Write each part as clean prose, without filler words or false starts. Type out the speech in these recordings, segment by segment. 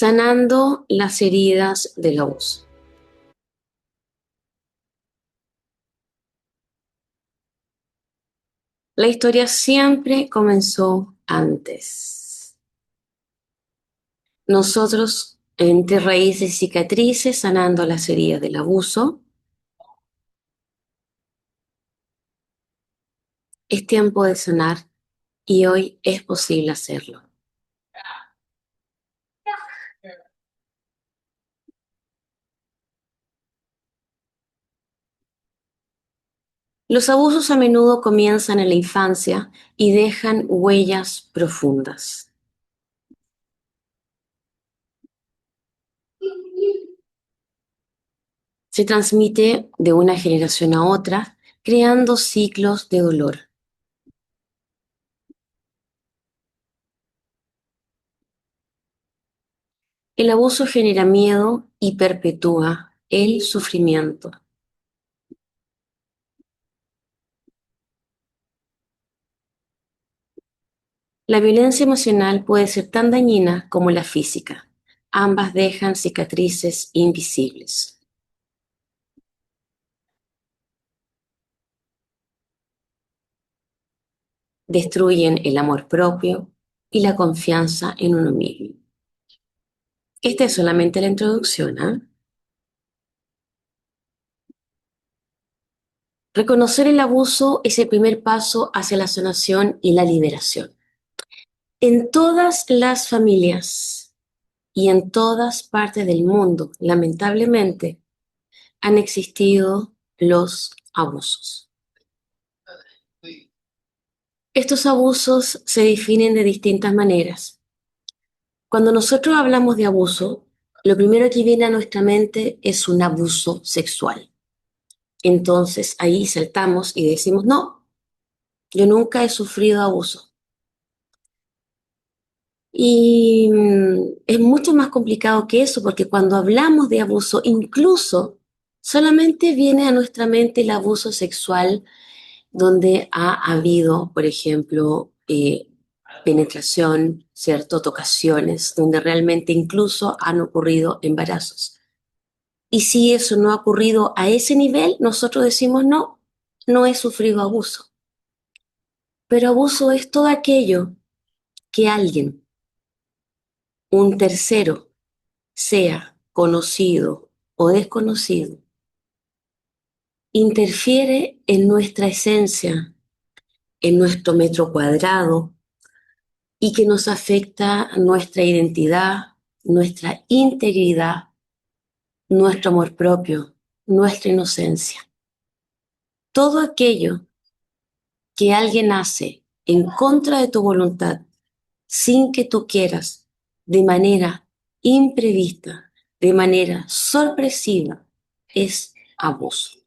Sanando las heridas del abuso. La historia siempre comenzó antes. Nosotros, entre raíces y cicatrices, sanando las heridas del abuso, es tiempo de sanar y hoy es posible hacerlo. Los abusos a menudo comienzan en la infancia y dejan huellas profundas. Se transmite de una generación a otra, creando ciclos de dolor. El abuso genera miedo y perpetúa el sufrimiento. La violencia emocional puede ser tan dañina como la física. Ambas dejan cicatrices invisibles. Destruyen el amor propio y la confianza en uno mismo. Esta es solamente la introducción, ¿eh? Reconocer el abuso es el primer paso hacia la sanación y la liberación. En todas las familias y en todas partes del mundo, lamentablemente, han existido los abusos. Estos abusos se definen de distintas maneras. Cuando nosotros hablamos de abuso, lo primero que viene a nuestra mente es un abuso sexual. Entonces ahí saltamos y decimos, no, yo nunca he sufrido abuso. Y es mucho más complicado que eso, porque cuando hablamos de abuso, incluso solamente viene a nuestra mente el abuso sexual donde ha habido, por ejemplo, penetración, ¿cierto? Tocaciones, donde realmente incluso han ocurrido embarazos. Y si eso no ha ocurrido a ese nivel, nosotros decimos no, no he sufrido abuso. Pero abuso es todo aquello que alguien, un tercero, sea conocido o desconocido, interfiere en nuestra esencia, en nuestro metro cuadrado, y que nos afecta nuestra identidad, nuestra integridad, nuestro amor propio, nuestra inocencia. Todo aquello que alguien hace en contra de tu voluntad, sin que tú quieras, de manera imprevista, de manera sorpresiva, es abuso.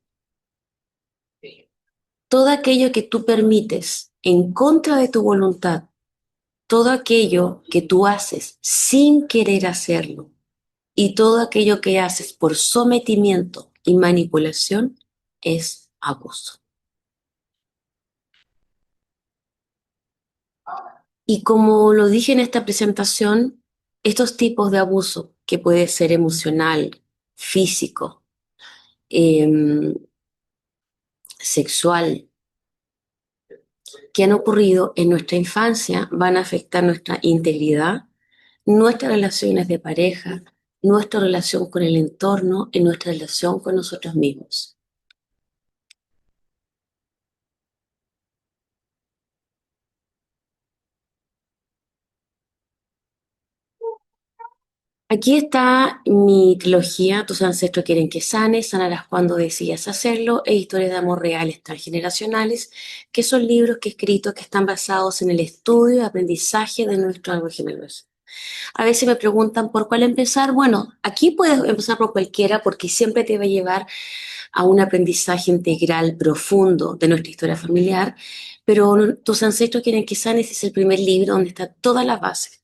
Todo aquello que tú permites en contra de tu voluntad, todo aquello que tú haces sin querer hacerlo, y todo aquello que haces por sometimiento y manipulación es abuso. Y como lo dije en esta presentación, estos tipos de abuso, que puede ser emocional, físico, eh, sexual, que han ocurrido en nuestra infancia, van a afectar nuestra integridad, nuestras relaciones de pareja, nuestra relación con el entorno y nuestra relación con nosotros mismos. Aquí está mi trilogía, Tus ancestros quieren que sanes, sanarás cuando decidas hacerlo, e historias de amor reales transgeneracionales, que son libros que he escrito que están basados en el estudio y aprendizaje de nuestro árbol genealógico. A veces me preguntan por cuál empezar. Bueno, aquí puedes empezar por cualquiera porque siempre te va a llevar a un aprendizaje integral profundo de nuestra historia familiar, pero Tus ancestros quieren que sanes es el primer libro donde está toda la base,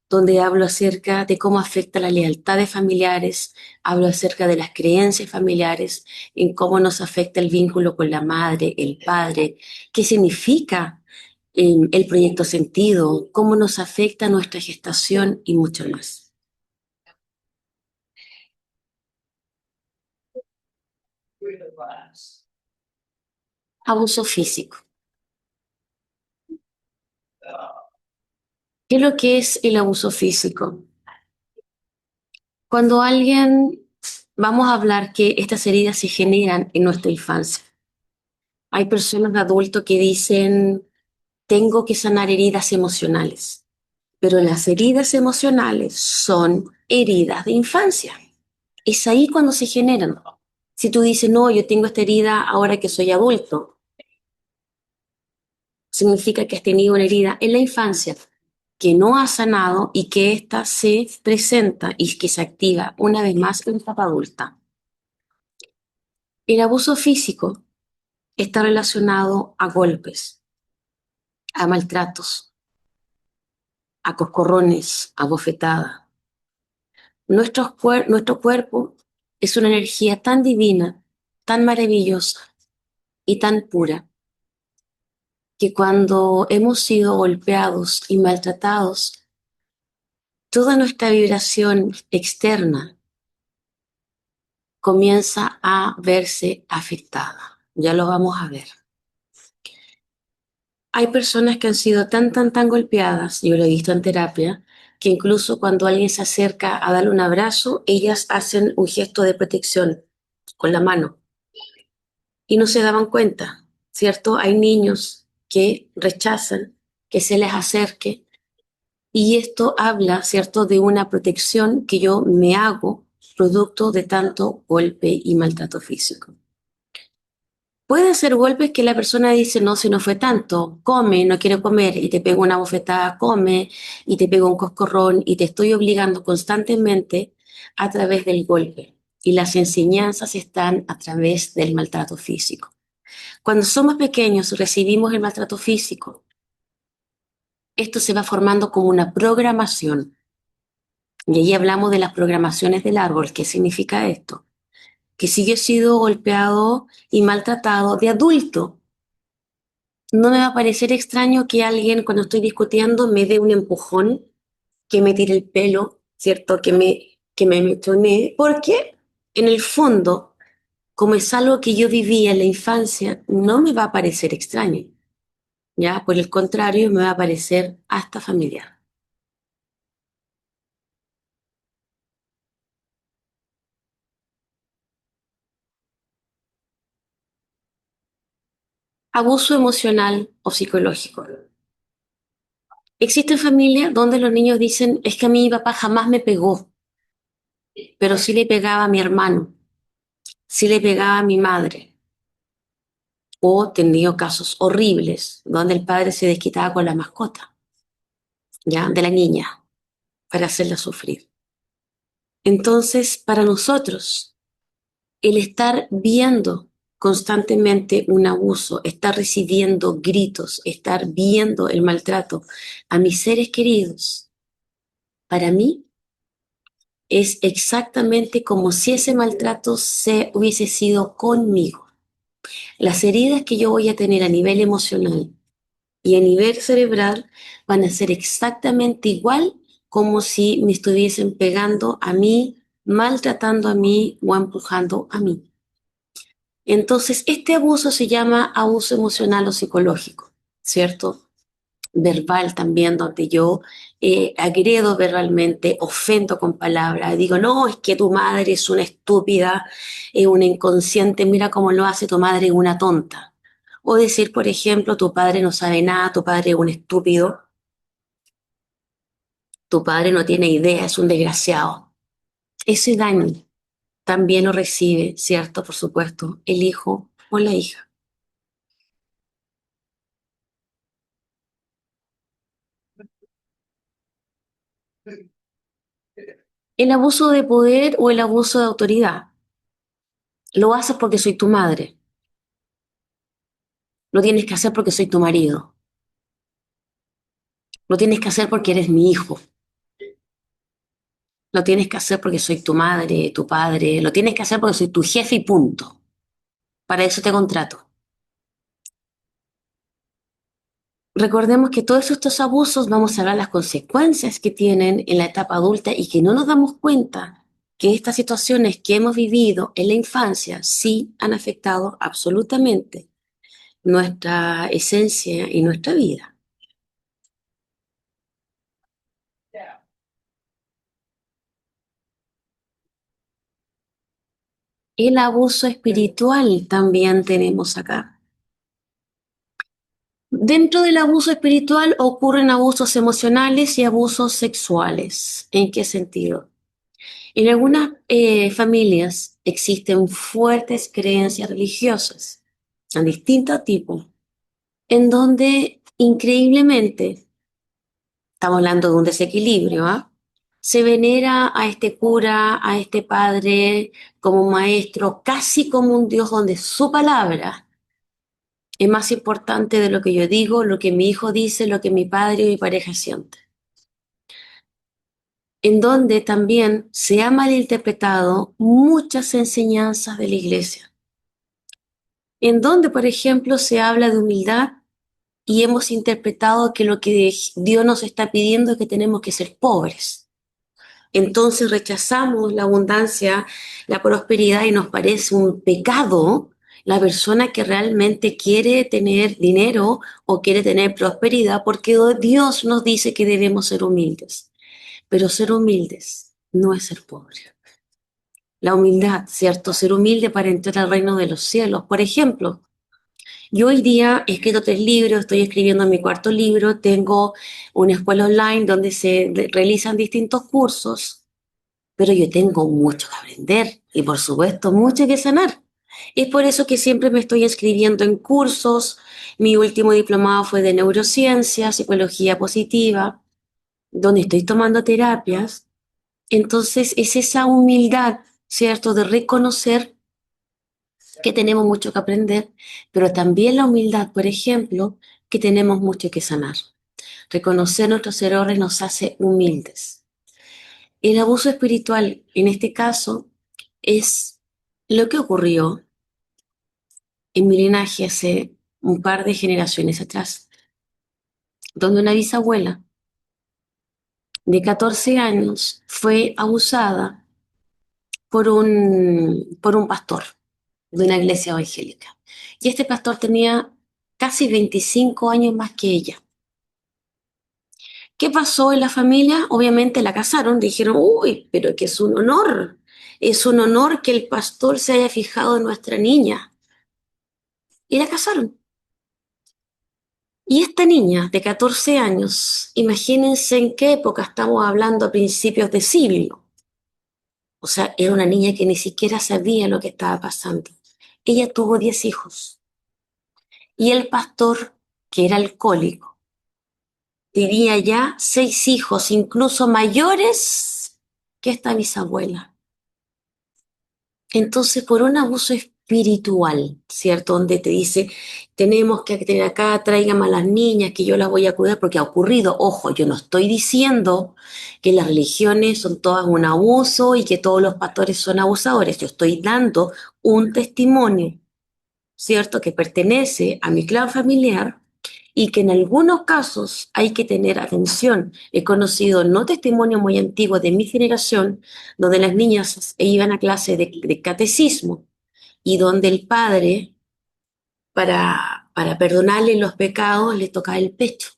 donde hablo acerca de cómo afecta la lealtad de familiares, hablo acerca de las creencias familiares, en cómo nos afecta el vínculo con la madre, el padre, qué significa el proyecto sentido, cómo nos afecta nuestra gestación y mucho más. Abuso físico. ¿Qué es lo que es el abuso físico? Cuando alguien, vamos a hablar que estas heridas se generan en nuestra infancia. Hay personas de adultos que dicen, tengo que sanar heridas emocionales, pero las heridas emocionales son heridas de infancia. Es ahí cuando se generan. Si tú dices, no, yo tengo esta herida ahora que soy adulto, significa que has tenido una herida en la infancia que no ha sanado y que ésta se presenta y que se activa una vez más en la etapa adulta. El abuso físico está relacionado a golpes, a maltratos, a coscorrones, a bofetadas. Nuestro cuerpo es una energía tan divina, tan maravillosa y tan pura, que cuando hemos sido golpeados y maltratados, toda nuestra vibración externa comienza a verse afectada. Ya lo vamos a ver. Hay personas que han sido tan golpeadas, yo lo he visto en terapia, que incluso cuando alguien se acerca a darle un abrazo, ellas hacen un gesto de protección con la mano y no se daban cuenta, ¿cierto? Hay niños que rechazan que se les acerque y esto habla, ¿cierto?, de una protección que yo me hago producto de tanto golpe y maltrato físico. Puede ser golpes que la persona dice, no, si no fue tanto, come, no quiero comer, y te pego una bofetada, come, y te pego un coscorrón, y te estoy obligando constantemente a través del golpe. Y las enseñanzas están a través del maltrato físico. Cuando somos pequeños recibimos el maltrato físico, esto se va formando como una programación. Y ahí hablamos de las programaciones del árbol. ¿Qué significa esto? Que si yo he sido golpeado y maltratado de adulto, no me va a parecer extraño que alguien cuando estoy discutiendo me dé un empujón, que me tire el pelo, ¿cierto? Que me mechonee, porque en el fondo, como es algo que yo vivía en la infancia, no me va a parecer extraño, ¿ya? Por el contrario, me va a parecer hasta familiar. Abuso emocional o psicológico. Existen familias donde los niños dicen, es que a mi papá jamás me pegó, pero sí le pegaba a mi hermano, sí le pegaba a mi madre. O he tenido casos horribles donde el padre se desquitaba con la mascota, ¿ya? De la niña, para hacerla sufrir. Entonces, para nosotros, el estar viendo constantemente un abuso, estar recibiendo gritos, estar viendo el maltrato a mis seres queridos, para mí es exactamente como si ese maltrato se hubiese sido conmigo. Las heridas que yo voy a tener a nivel emocional y a nivel cerebral van a ser exactamente igual como si me estuviesen pegando a mí, maltratando a mí o empujando a mí. Entonces, este abuso se llama abuso emocional o psicológico, ¿cierto? Verbal también, donde yo agredo verbalmente, ofendo con palabras, digo, no, es que tu madre es una estúpida, es una inconsciente, mira cómo lo hace tu madre, es una tonta. O decir, por ejemplo, tu padre no sabe nada, tu padre es un estúpido, tu padre no tiene idea, es un desgraciado. Ese daño también lo recibe, ¿cierto? Por supuesto, el hijo o la hija. El abuso de poder o el abuso de autoridad. Lo haces porque soy tu madre. Lo tienes que hacer porque soy tu marido. Lo tienes que hacer porque eres mi hijo. Lo tienes que hacer porque soy tu madre, tu padre. Lo tienes que hacer porque soy tu jefe y punto. Para eso te contrato. Recordemos que todos estos abusos vamos a ver las consecuencias que tienen en la etapa adulta y que no nos damos cuenta que estas situaciones que hemos vivido en la infancia sí han afectado absolutamente nuestra esencia y nuestra vida. El abuso espiritual también tenemos acá. Dentro del abuso espiritual ocurren abusos emocionales y abusos sexuales. ¿En qué sentido? En algunas familias existen fuertes creencias religiosas de distintos tipos, en donde increíblemente, estamos hablando de un desequilibrio, ¿ah? Se venera a este cura, a este padre como un maestro, casi como un Dios donde su palabra es más importante de lo que yo digo, lo que mi hijo dice, lo que mi padre y mi pareja siente. En donde también se ha malinterpretado muchas enseñanzas de la iglesia. En donde, por ejemplo, se habla de humildad y hemos interpretado que lo que Dios nos está pidiendo es que tenemos que ser pobres. Entonces rechazamos la abundancia, la prosperidad y nos parece un pecado la persona que realmente quiere tener dinero o quiere tener prosperidad, porque Dios nos dice que debemos ser humildes. Pero ser humildes no es ser pobre. La humildad, ¿cierto? Ser humilde para entrar al reino de los cielos. Por ejemplo, yo hoy día he escrito 3 libros, estoy escribiendo mi cuarto libro, tengo una escuela online donde se realizan distintos cursos, pero yo tengo mucho que aprender y por supuesto mucho que sanar. Es por eso que siempre me estoy inscribiendo en cursos. Mi último diplomado fue de neurociencia, psicología positiva, donde estoy tomando terapias. Entonces es esa humildad, ¿cierto?, de reconocer que tenemos mucho que aprender, pero también la humildad, por ejemplo, que tenemos mucho que sanar. Reconocer nuestros errores nos hace humildes. El abuso espiritual, en este caso, es lo que ocurrió en mi linaje hace un par de generaciones atrás, donde una bisabuela de 14 años fue abusada por un pastor de una iglesia evangélica. Y este pastor tenía casi 25 años más que ella. ¿Qué pasó en la familia? Obviamente la casaron, dijeron, uy, pero que es un honor que el pastor se haya fijado en nuestra niña. Y la casaron. Y esta niña de 14 años, imagínense en qué época estamos hablando a principios de siglo. O sea, era una niña que ni siquiera sabía lo que estaba pasando. Ella tuvo 10 hijos. Y el pastor, que era alcohólico, tenía ya 6 hijos, incluso mayores que esta bisabuela. Entonces, por un abuso espiritual, ¿cierto? Donde te dice, tenemos que tener acá, tráigame a las niñas, que yo las voy a cuidar, porque ha ocurrido. Ojo, yo no estoy diciendo que las religiones son todas un abuso y que todos los pastores son abusadores. Yo estoy dando un testimonio, ¿cierto? Que pertenece a mi clan familiar y que en algunos casos hay que tener atención. He conocido no testimonios muy antiguos de mi generación, donde las niñas iban a clase de catecismo y donde el padre, para perdonarle los pecados, le tocaba el pecho,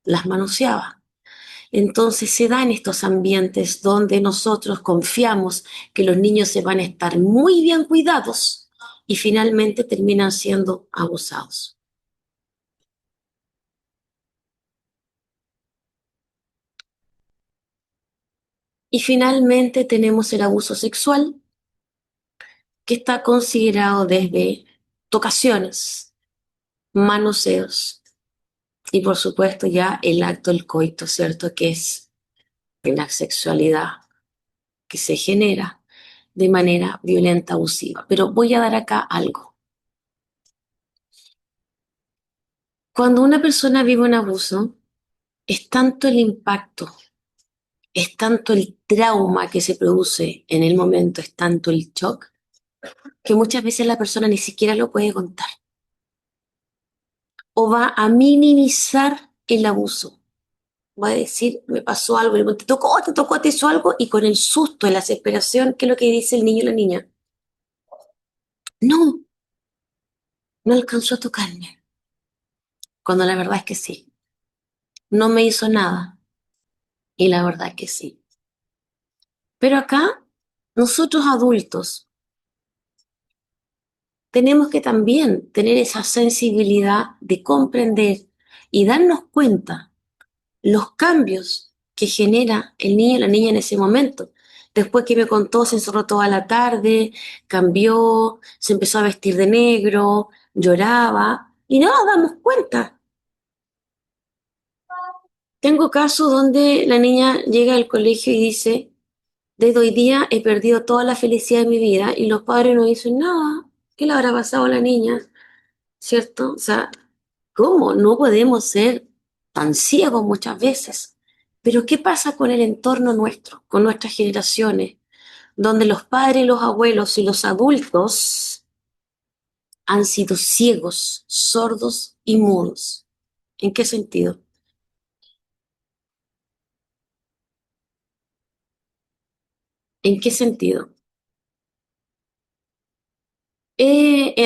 las manoseaba. Entonces se dan estos ambientes donde nosotros confiamos que los niños se van a estar muy bien cuidados y finalmente terminan siendo abusados. Y finalmente tenemos el abuso sexual, que está considerado desde tocaciones, manoseos y por supuesto ya el acto del coito, ¿cierto? Que es la sexualidad que se genera de manera violenta, abusiva. Pero voy a dar acá algo. Cuando una persona vive un abuso, es tanto el impacto, es tanto el trauma que se produce en el momento, es tanto el shock, que muchas veces la persona ni siquiera lo puede contar o va a minimizar el abuso. va a decir, me pasó algo, y te tocó, te hizo algo, y con el susto, la desesperación, ¿qué es lo que dice el niño y la niña? No, no alcanzó a tocarme, cuando la verdad es que sí, no me hizo nada, y la verdad es que sí. Pero acá, nosotros adultos, tenemos que también tener esa sensibilidad de comprender y darnos cuenta los cambios que genera el niño y la niña en ese momento. Después que me contó, se encerró toda la tarde, cambió, se empezó a vestir de negro, lloraba y no nos damos cuenta. Tengo casos donde la niña llega al colegio y dice, desde hoy día he perdido toda la felicidad de mi vida y los padres no dicen nada. ¿Qué le habrá pasado a la niña? ¿Cierto? O sea, ¿cómo? No podemos ser tan ciegos muchas veces. Pero ¿qué pasa con el entorno nuestro, con nuestras generaciones, donde los padres, los abuelos y los adultos han sido ciegos, sordos y mudos? ¿En qué sentido? ¿En qué sentido?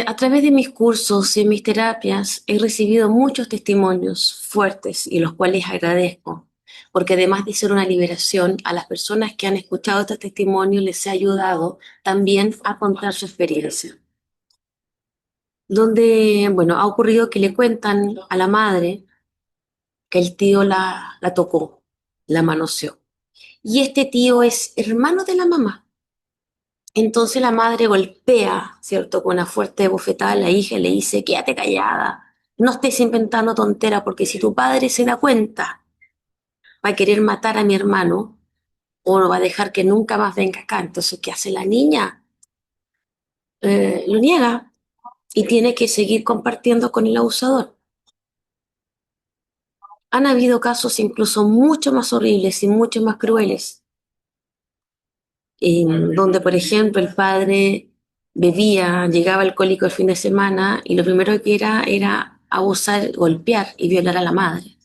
A través de mis cursos y mis terapias he recibido muchos testimonios fuertes y los cuales agradezco, porque además de ser una liberación, a las personas que han escuchado estos testimonios les ha ayudado también a contar su experiencia. Donde, bueno, ha ocurrido que le cuentan a la madre que el tío la tocó, la manoseó. Y este tío es hermano de la mamá. Entonces la madre golpea, ¿cierto? Con una fuerte bofetada a la hija y le dice, quédate callada, no estés inventando tontera, porque si tu padre se da cuenta, va a querer matar a mi hermano o no va a dejar que nunca más venga acá. Entonces, ¿qué hace la niña? Lo niega y tiene que seguir compartiendo con el abusador. Han habido casos incluso mucho más horribles y mucho más crueles, donde, por ejemplo, el padre bebía, llegaba alcohólico el fin de semana y lo primero que era abusar, golpear y violar a la madre.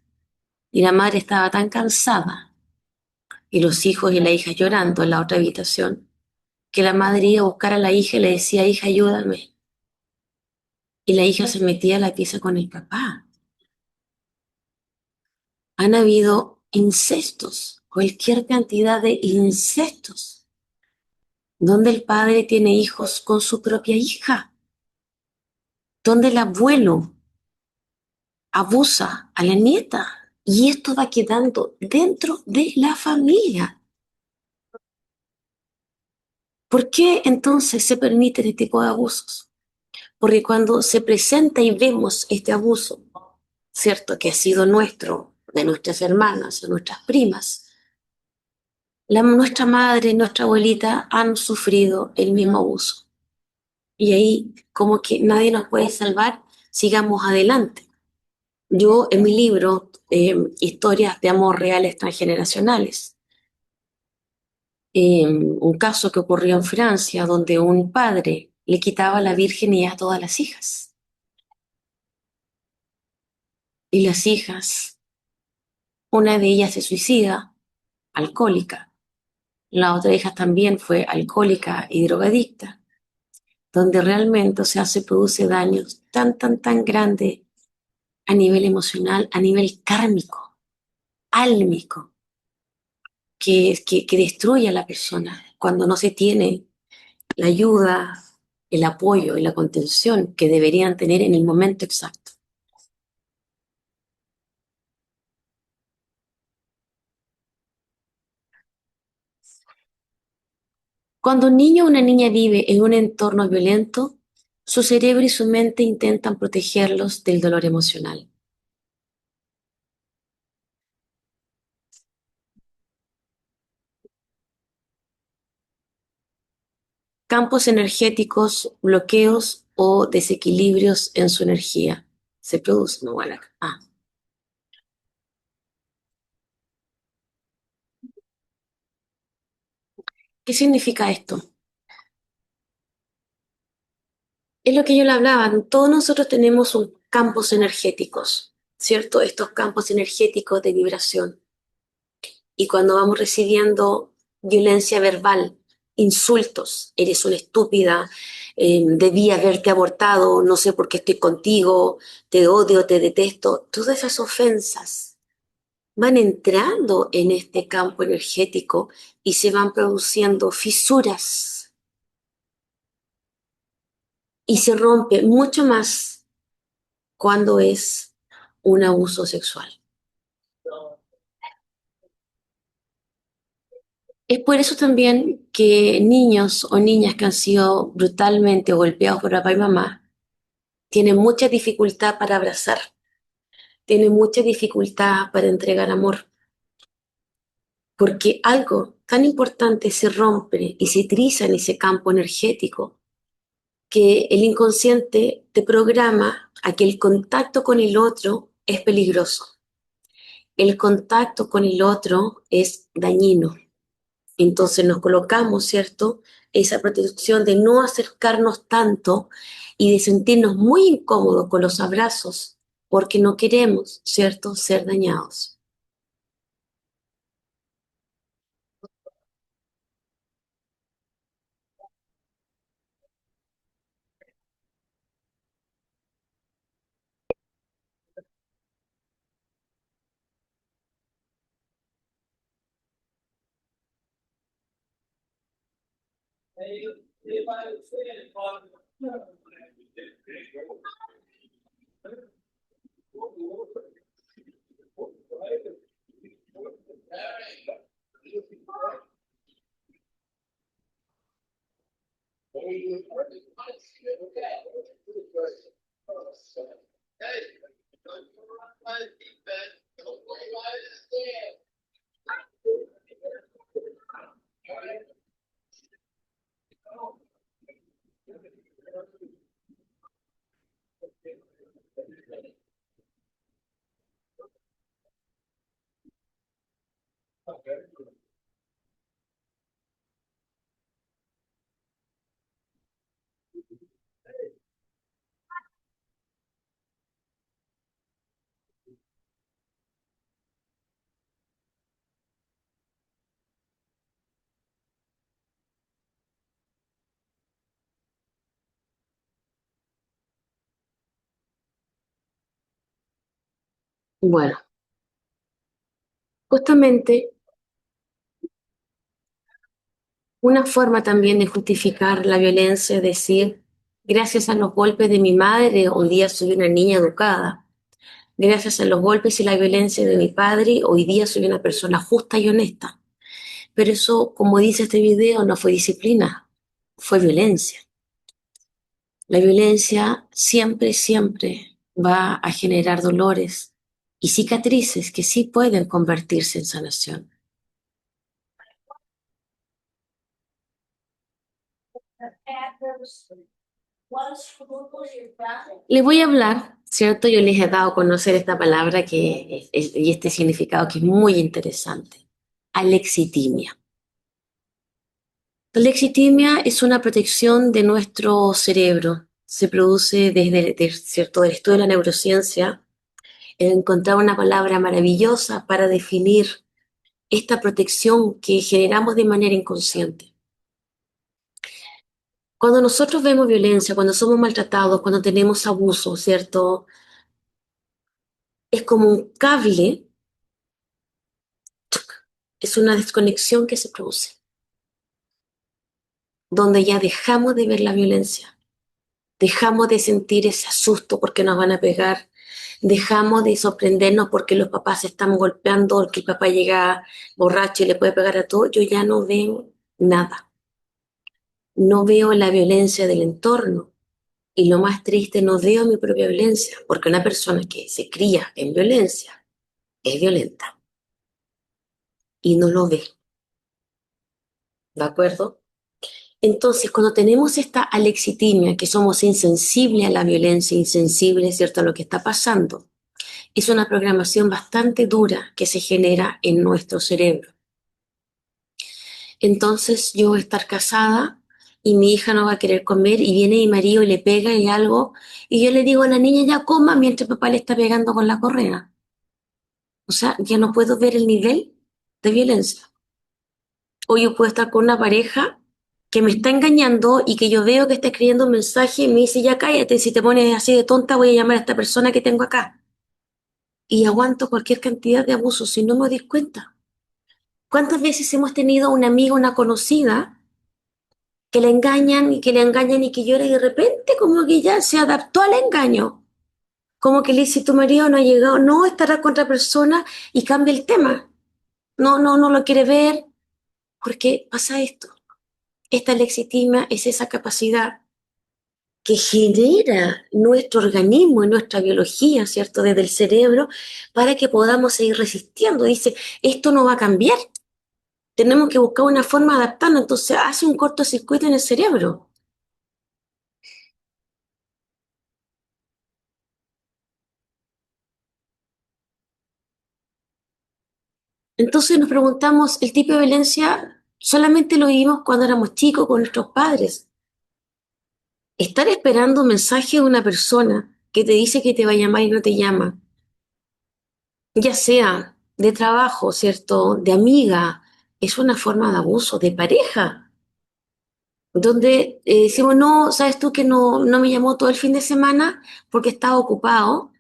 Y la madre estaba tan cansada y los hijos y la hija llorando en la otra habitación que la madre iba a buscar a la hija y le decía, hija, ayúdame. Y la hija se metía a la pieza con el papá. Han habido incestos, cualquier cantidad de incestos, donde el padre tiene hijos con su propia hija, donde el abuelo abusa a la nieta y esto va quedando dentro de la familia. ¿Por qué entonces se permite este tipo de abusos? Porque cuando se presenta y vemos este abuso, ¿cierto? Que ha sido nuestro, de nuestras hermanas, de nuestras primas, nuestra madre, nuestra abuelita han sufrido el mismo abuso. Y ahí, como que nadie nos puede salvar, sigamos adelante. Yo en mi libro, Historias de amor reales transgeneracionales, un caso que ocurrió en Francia donde un padre le quitaba la virginidad a todas las hijas y las hijas, una de ellas se suicida, alcohólica, la otra hija también fue alcohólica y drogadicta, donde realmente, o sea, se produce daños tan grandes a nivel emocional, a nivel kármico, álmico, que destruye a la persona cuando no se tiene la ayuda, el apoyo y la contención que deberían tener en el momento exacto. Cuando un niño o una niña vive en un entorno violento, su cerebro y su mente intentan protegerlos del dolor emocional. Campos energéticos, bloqueos o desequilibrios en su energía se producen. Bueno, ¿qué significa esto? Es lo que yo le hablaba. Todos nosotros tenemos campos energéticos, ¿cierto? Estos campos energéticos de vibración. Y cuando vamos recibiendo violencia verbal, insultos, eres una estúpida, debí haberte abortado, no sé por qué estoy contigo, te odio, te detesto, todas esas ofensas van entrando en este campo energético y se van produciendo fisuras y se rompe mucho más cuando es un abuso sexual. Es por eso también que niños o niñas que han sido brutalmente golpeados por papá y mamá tienen mucha dificultad para abrazar, tienen mucha dificultad para entregar amor, porque algo tan importante se rompe y se triza en ese campo energético que el inconsciente te programa a que el contacto con el otro es peligroso, el contacto con el otro es dañino. Entonces nos colocamos, ¿cierto? Esa protección de no acercarnos tanto y de sentirnos muy incómodos con los abrazos porque no queremos, ¿cierto?, ser dañados. Bueno, justamente una forma también de justificar la violencia es decir, gracias a los golpes de mi madre, hoy día soy una niña educada. Gracias a los golpes y la violencia de mi padre, hoy día soy una persona justa y honesta. Pero eso, como dice este video, no fue disciplina, fue violencia. La violencia siempre, siempre va a generar dolores y cicatrices que sí pueden convertirse en sanación. Les voy a hablar, ¿cierto? Yo les he dado a conocer esta palabra y este significado que es muy interesante. Alexitimia. La lexitimia es una protección de nuestro cerebro. Se produce ¿cierto?, del estudio de la neurociencia, encontrar una palabra maravillosa para definir esta protección que generamos de manera inconsciente. Cuando nosotros vemos violencia, cuando somos maltratados, cuando tenemos abuso, ¿cierto? Es como un cable, es una desconexión que se produce, donde ya dejamos de ver la violencia, dejamos de sentir ese asusto porque nos van a pegar, dejamos de sorprendernos porque los papás se están golpeando, porque el papá llega borracho y le puede pegar a todo. Yo ya no veo nada, no veo la violencia del entorno. Y lo más triste, no veo mi propia violencia, porque una persona que se cría en violencia es violenta y no lo ve, ¿de acuerdo? Entonces, cuando tenemos esta alexitimia, que somos insensibles a la violencia, insensibles, ¿cierto?, a lo que está pasando, es una programación bastante dura que se genera en nuestro cerebro. Entonces, yo voy a estar casada y mi hija no va a querer comer y viene mi marido y le pega y algo, y yo le digo a la niña ya coma mientras papá le está pegando con la correa. O sea, ya no puedo ver el nivel. de violencia. O yo puedo estar con una pareja que me está engañando y que yo veo que está escribiendo un mensaje y me dice, ya cállate, si te pones así de tonta voy a llamar a esta persona que tengo acá. Y aguanto cualquier cantidad de abusos si no me doy cuenta. ¿Cuántas veces hemos tenido una amiga, una conocida, que la engañan y que le engañan y que llora y de repente como que ya se adaptó al engaño? Como que le dice, tu marido no ha llegado, no, estará con otra persona y cambia el tema. No, no, no lo quiere ver, porque pasa esto. Esta lexitima es esa capacidad que genera nuestro organismo y nuestra biología, ¿cierto? Desde el cerebro, para que podamos seguir resistiendo. Dice, esto no va a cambiar, tenemos que buscar una forma de adaptarnos, entonces hace un cortocircuito en el cerebro. Entonces nos preguntamos, ¿el tipo de violencia solamente lo vivimos cuando éramos chicos con nuestros padres? Estar esperando un mensaje de una persona que te dice que te va a llamar y no te llama, ya sea de trabajo, ¿cierto? De amiga, es una forma de abuso, de pareja, donde decimos, no, sabes tú que no, no me llamó todo el fin de semana porque estaba ocupado,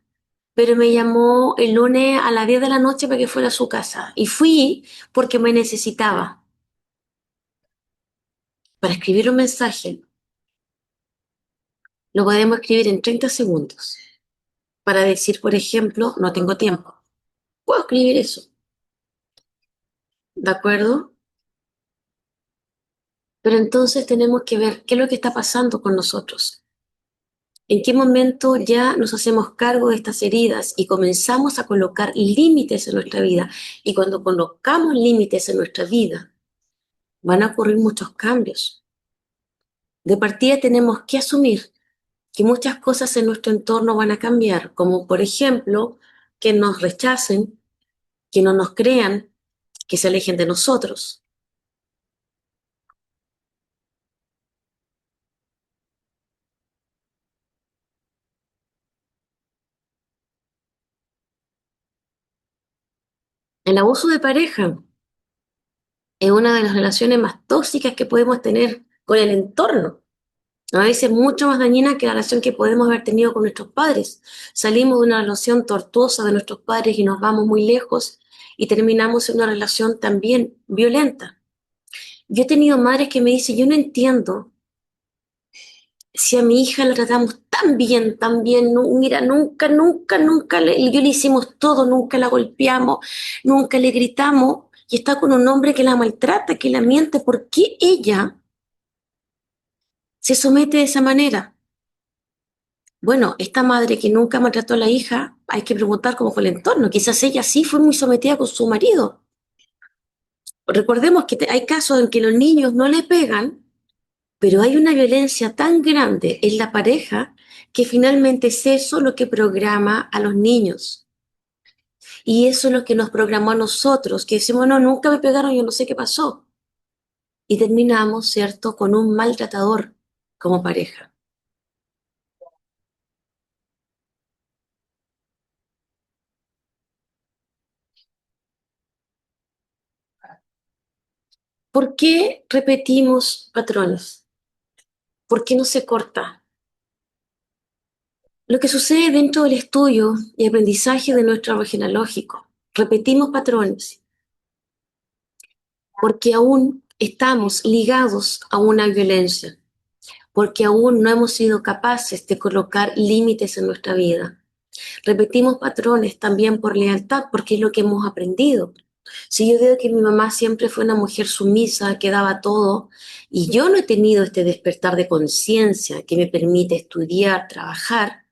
pero me llamó el lunes a las 10 de la noche para que fuera a su casa. Y fui porque me necesitaba para escribir un mensaje. Lo podemos escribir en 30 segundos para decir, por ejemplo, no tengo tiempo. Puedo escribir eso, ¿de acuerdo? Pero entonces tenemos que ver qué es lo que está pasando con nosotros. ¿En qué momento ya nos hacemos cargo de estas heridas y comenzamos a colocar límites en nuestra vida? Y cuando colocamos límites en nuestra vida, van a ocurrir muchos cambios. De partida tenemos que asumir que muchas cosas en nuestro entorno van a cambiar, como por ejemplo, que nos rechacen, que no nos crean, que se alejen de nosotros. El abuso de pareja es una de las relaciones más tóxicas que podemos tener con el entorno. A veces mucho más dañina que la relación que podemos haber tenido con nuestros padres. Salimos de una relación tortuosa de nuestros padres y nos vamos muy lejos y terminamos en una relación también violenta. Yo he tenido madres que me dicen, yo no entiendo si a mi hija la tratamos tan bien, mira, nunca, nunca, nunca, yo le hicimos todo, nunca la golpeamos, nunca le gritamos y está con un hombre que la maltrata, que la miente, ¿por qué ella se somete de esa manera? Bueno, esta madre que nunca maltrató a la hija, hay que preguntar cómo fue el entorno. Quizás ella sí fue muy sometida con su marido. Recordemos que hay casos en que los niños no le pegan, pero hay una violencia tan grande en la pareja que finalmente es eso lo que programa a los niños. Y eso es lo que nos programó a nosotros, que decimos, no, nunca me pegaron, yo no sé qué pasó. Y terminamos, ¿cierto?, con un maltratador como pareja. ¿Por qué repetimos patrones? ¿Por qué no se corta? Lo que sucede dentro del estudio y aprendizaje de nuestro árbol genealógico, repetimos patrones porque aún estamos ligados a una violencia, porque aún no hemos sido capaces de colocar límites en nuestra vida. Repetimos patrones también por lealtad, porque es lo que hemos aprendido. Si yo veo que mi mamá siempre fue una mujer sumisa, que daba todo, y yo no he tenido este despertar de conciencia que me permite estudiar, trabajar,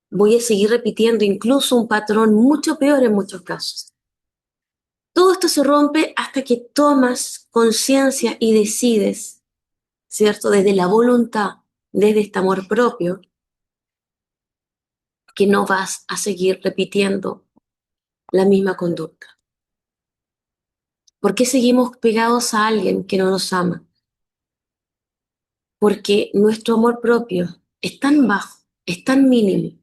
voy a seguir repitiendo incluso un patrón mucho peor en muchos casos. Todo esto se rompe hasta que tomas conciencia y decides, ¿cierto? Desde la voluntad, desde este amor propio, que no vas a seguir repitiendo la misma conducta. ¿Por qué seguimos pegados a alguien que no nos ama? Porque nuestro amor propio es tan bajo, es tan mínimo,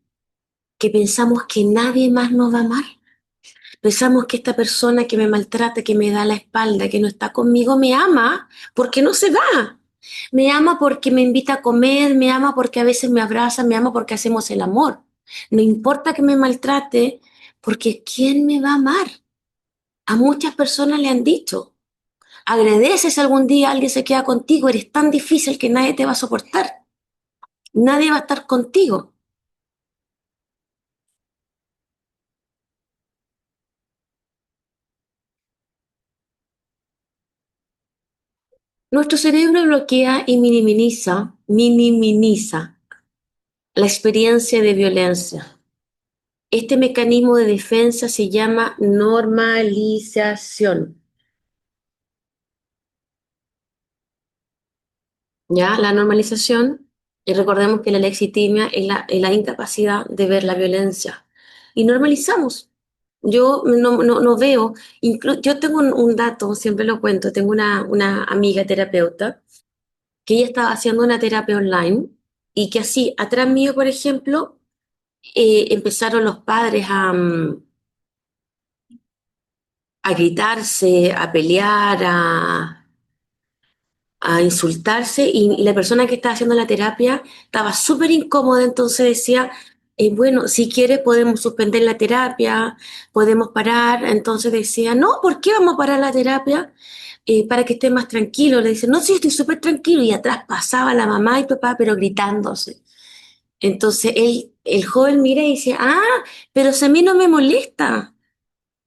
que pensamos que nadie más nos va a amar. Pensamos que esta persona que me maltrata, que me da la espalda, que no está conmigo, me ama porque no se va. Me ama porque me invita a comer, me ama porque a veces me abraza, me ama porque hacemos el amor. No importa que me maltrate, porque ¿quién me va a amar? A muchas personas le han dicho, agradeces algún día alguien se queda contigo, eres tan difícil que nadie te va a soportar, nadie va a estar contigo. Nuestro cerebro bloquea y minimiza la experiencia de violencia. Este mecanismo de defensa se llama normalización. ¿Ya? La normalización, y recordemos que la lexitimia es la incapacidad de ver la violencia. Y normalizamos. Yo no veo, yo tengo un dato, siempre lo cuento, tengo una amiga terapeuta que ella estaba haciendo una terapia online y que así, atrás mío, por ejemplo, empezaron los padres a gritarse, a pelear, a insultarse y la persona que estaba haciendo la terapia estaba súper incómoda, entonces decía, bueno, si quieres podemos suspender la terapia, podemos parar, entonces decía, no, ¿por qué vamos a parar la terapia? Para que esté más tranquilo, le dice, no, sí, estoy súper tranquilo y atrás pasaba la mamá y papá, pero gritándose. Entonces el joven mira y dice, ah, pero si a mí no me molesta,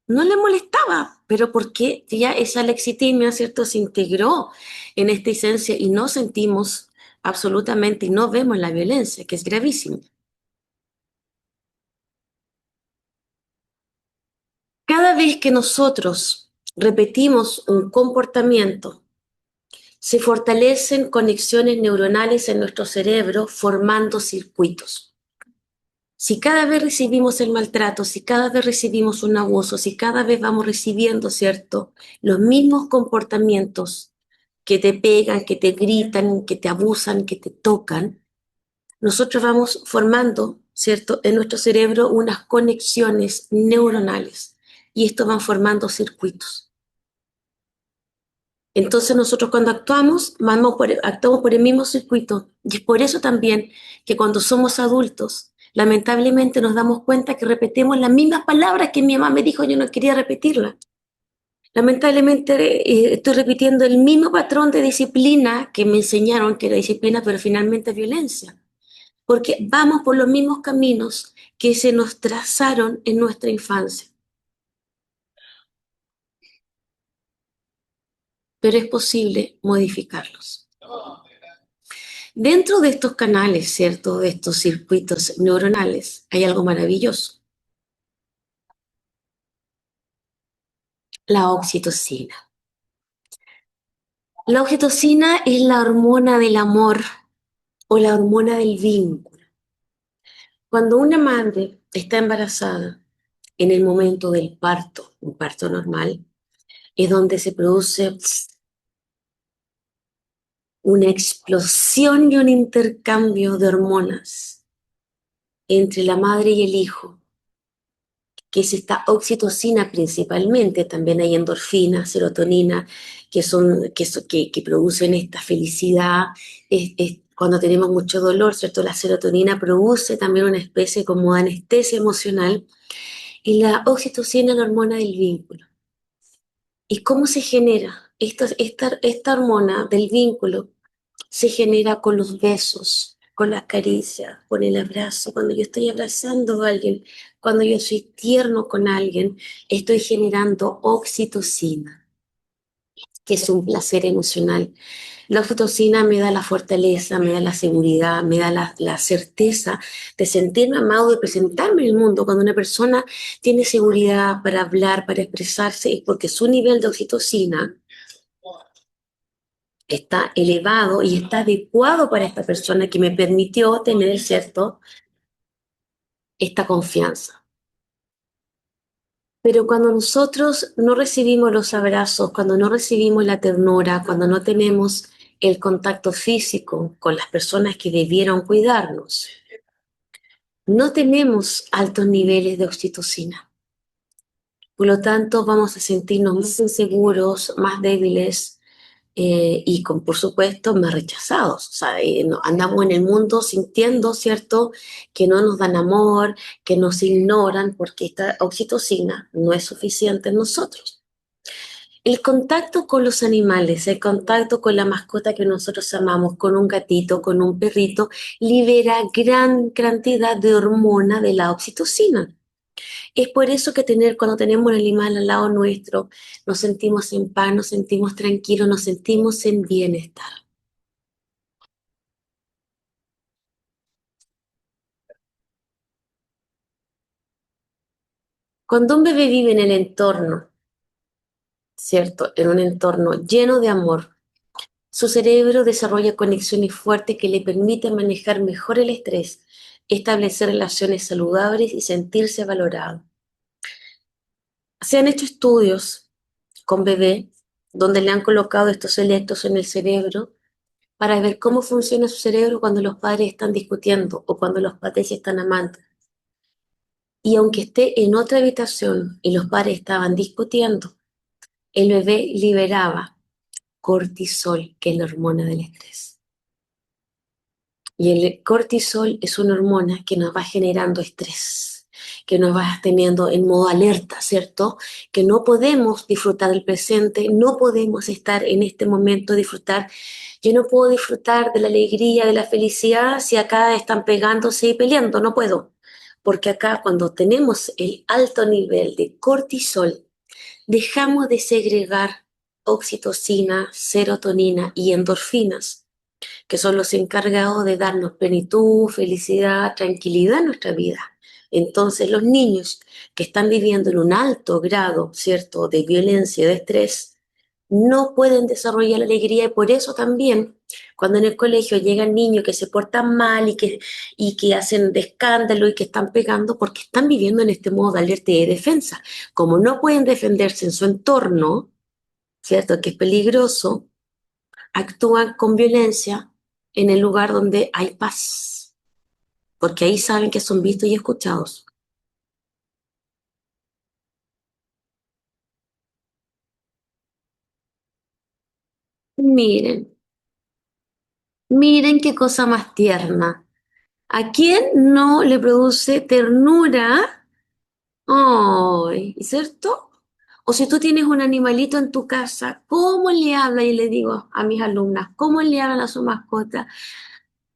no le molestaba, pero porque ya esa lexitimia, ¿cierto?, se integró en esta esencia y no sentimos absolutamente y no vemos la violencia, que es gravísimo. Cada vez que nosotros repetimos un comportamiento, se fortalecen conexiones neuronales en nuestro cerebro formando circuitos. Si cada vez recibimos el maltrato, si cada vez recibimos un abuso, si cada vez vamos recibiendo, ¿cierto?, los mismos comportamientos que te pegan, que te gritan, que te abusan, que te tocan, nosotros vamos formando, ¿cierto?, en nuestro cerebro unas conexiones neuronales y esto van formando circuitos. Entonces nosotros cuando actuamos, actuamos por el mismo circuito y es por eso también que cuando somos adultos, lamentablemente nos damos cuenta que repetimos las mismas palabras que mi mamá me dijo, yo no quería repetirlas. Lamentablemente estoy repitiendo el mismo patrón de disciplina que me enseñaron que era disciplina, pero finalmente es violencia, porque vamos por los mismos caminos que se nos trazaron en nuestra infancia, pero es posible modificarlos. Dentro de estos canales, ¿cierto? De estos circuitos neuronales, hay algo maravilloso, la oxitocina. La oxitocina es la hormona del amor o la hormona del vínculo. Cuando una madre está embarazada, en el momento del parto, un parto normal, es donde se produce una explosión y un intercambio de hormonas entre la madre y el hijo, que es esta oxitocina principalmente, también hay endorfina, serotonina, que producen esta felicidad. Cuando tenemos mucho dolor, ¿cierto? La serotonina produce también una especie como de anestesia emocional y la oxitocina es la hormona del vínculo. ¿Y cómo se genera? Esta hormona del vínculo se genera con los besos, con las caricias, con el abrazo. Cuando yo estoy abrazando a alguien, cuando yo soy tierno con alguien, estoy generando oxitocina, que es un placer emocional. La oxitocina me da la fortaleza, me da la seguridad, me da la certeza de sentirme amado, de presentarme en el mundo. Cuando una persona tiene seguridad para hablar, para expresarse, es porque su nivel de oxitocina está elevado y está adecuado para esta persona que me permitió tener, ¿cierto?, esta confianza. Pero cuando nosotros no recibimos los abrazos, cuando no recibimos la ternura, cuando no tenemos el contacto físico con las personas que debieron cuidarnos, no tenemos altos niveles de oxitocina. Por lo tanto, vamos a sentirnos más inseguros, más débiles y con, por supuesto, más rechazados. O sea, andamos en el mundo sintiendo, ¿cierto?, que no nos dan amor, que nos ignoran porque esta oxitocina no es suficiente en nosotros. El contacto con los animales, el contacto con la mascota que nosotros amamos, con un gatito, con un perrito, libera gran cantidad de hormona de la oxitocina. Es por eso que cuando tenemos un animal al lado nuestro, nos sentimos en paz, nos sentimos tranquilos, nos sentimos en bienestar. Cuando un bebé vive en el entorno, ¿cierto? En un entorno lleno de amor, su cerebro desarrolla conexiones fuertes que le permiten manejar mejor el estrés, establecer relaciones saludables y sentirse valorado. Se han hecho estudios con bebés donde le han colocado estos electrodos en el cerebro para ver cómo funciona su cerebro cuando los padres están discutiendo o cuando los padres están amando. Y aunque esté en otra habitación y los padres estaban discutiendo, el bebé liberaba cortisol, que es la hormona del estrés. Y el cortisol es una hormona que nos va generando estrés, que nos va teniendo en modo alerta, ¿cierto? Que no podemos disfrutar del presente, no podemos estar en este momento, disfrutar. Yo no puedo disfrutar de la alegría, de la felicidad, si acá están pegándose y peleando, no puedo. Porque acá cuando tenemos el alto nivel de cortisol, dejamos de segregar oxitocina, serotonina y endorfinas que son los encargados de darnos plenitud, felicidad, tranquilidad en nuestra vida. Entonces los niños que están viviendo en un alto grado, ¿cierto?, de violencia, de estrés, no pueden desarrollar la alegría y por eso también cuando en el colegio llegan niños que se portan mal y que hacen de escándalo y que están pegando porque están viviendo en este modo de alerta y de defensa. Como no pueden defenderse en su entorno, ¿cierto?, que es peligroso, actúan con violencia en el lugar donde hay paz, porque ahí saben que son vistos y escuchados. Miren, miren qué cosa más tierna. ¿A quién no le produce ternura? Ay, ¿cierto? O si tú tienes un animalito en tu casa, ¿cómo le habla? Y le digo a mis alumnas, ¿cómo le hablan a su mascota?